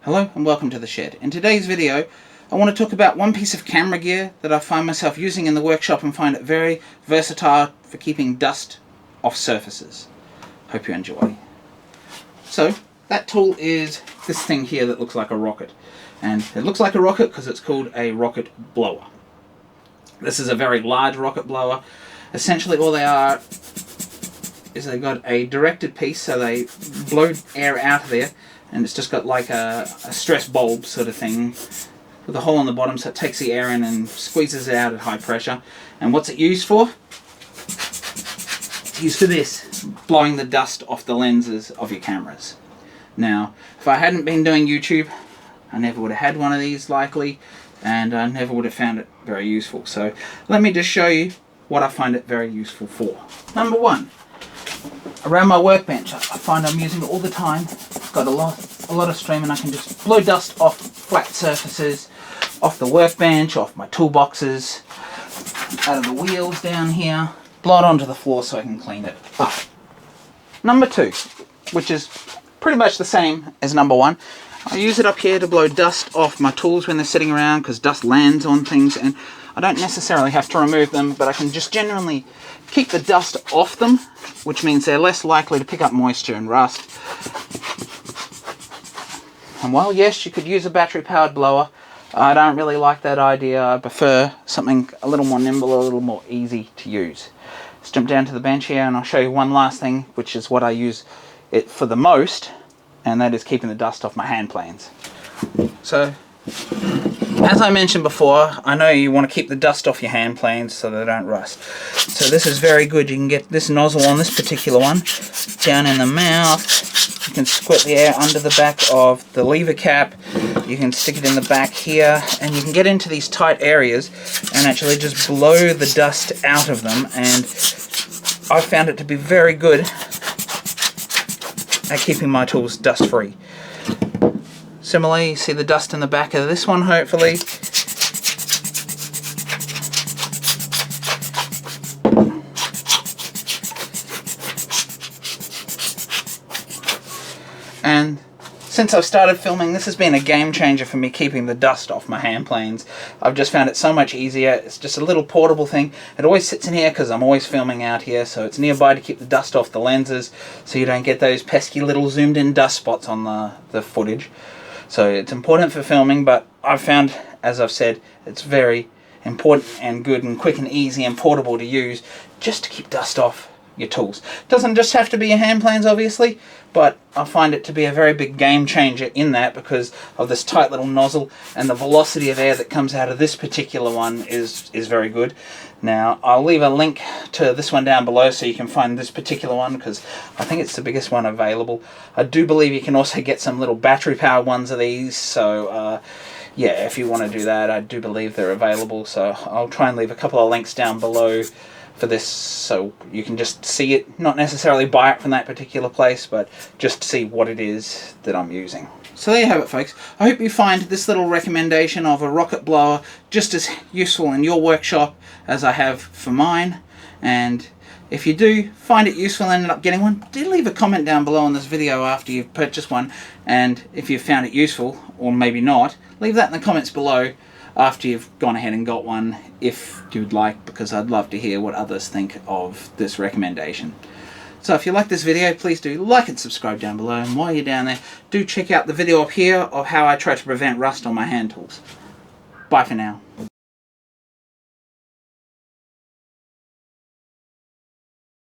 Hello and welcome to the shed. In today's video I want to talk about one piece of camera gear that I find myself using in the workshop and find it very versatile for keeping dust off surfaces. Hope you enjoy. So that tool is this thing here that looks like a rocket, and it looks like a rocket because it's called a rocket blower. This is a very large rocket blower. Essentially all they are is they've got a directed piece, so they blow air out of there, and it's just got like a stress bulb sort of thing with a hole on the bottom, so it takes the air in and squeezes it out at high pressure. And what's it used for? It's used for this, blowing the dust off the lenses of your cameras. Now, if I hadn't been doing YouTube, I never would have had one of these likely, and I never would have found it very useful. So let me just show you what I find it very useful for. Number one, around my workbench, I find I'm using it all the time. It's got a lot of stream, and I can just blow dust off flat surfaces, off the workbench, off my toolboxes, out of the wheels down here, blow it onto the floor so I can clean it up. Number two, which is pretty much the same as number one, I use it up here to blow dust off my tools when they're sitting around, because dust lands on things and I don't necessarily have to remove them, but I can just generally keep the dust off them, which means they're less likely to pick up moisture and rust. And while yes, you could use a battery powered blower, I don't really like that idea. I prefer something a little more nimble, a little more easy to use. Let's jump down to the bench here and I'll show you one last thing, which is what I use it for the most, and that is keeping the dust off my hand planes. So, as I mentioned before, I know you want to keep the dust off your hand planes so they don't rust. So this is very good. You can get this nozzle on this particular one down in the mouth. You can squirt the air under the back of the lever cap. You can stick it in the back here, and you can get into these tight areas and actually just blow the dust out of them, and I've found it to be very good at keeping my tools dust free. Similarly, you see the dust in the back of this one, hopefully. And since I've started filming, this has been a game changer for me, keeping the dust off my hand planes. I've just found it so much easier. It's just a little portable thing. It always sits in here because I'm always filming out here, so it's nearby to keep the dust off the lenses so you don't get those pesky little zoomed in dust spots on the footage. So it's important for filming, but I've found, as I've said, it's very important and good and quick and easy and portable to use just to keep dust off your tools. It doesn't just have to be your hand planes, obviously, but I find it to be a very big game changer in that because of this tight little nozzle, and the velocity of air that comes out of this particular one is very good. Now, I'll leave a link to this one down below so you can find this particular one, because I think it's the biggest one available. I do believe you can also get some little battery powered ones of these, so yeah, if you want to do that, I do believe they're available. So I'll try and leave a couple of links down below for this so you can just see it, not necessarily buy it from that particular place, but just see what it is that I'm using. So there you have it, folks. I hope you find this little recommendation of a rocket blower just as useful in your workshop as I have for mine. And if you do find it useful and ended up getting one, do leave a comment down below on this video after you've purchased one, and if you've found it useful, or maybe not, leave that in the comments below after you've gone ahead and got one, if you'd like, because I'd love to hear what others think of this recommendation. So if you like this video, please do like and subscribe down below, and while you're down there, do check out the video up here of how I try to prevent rust on my hand tools. Bye for now.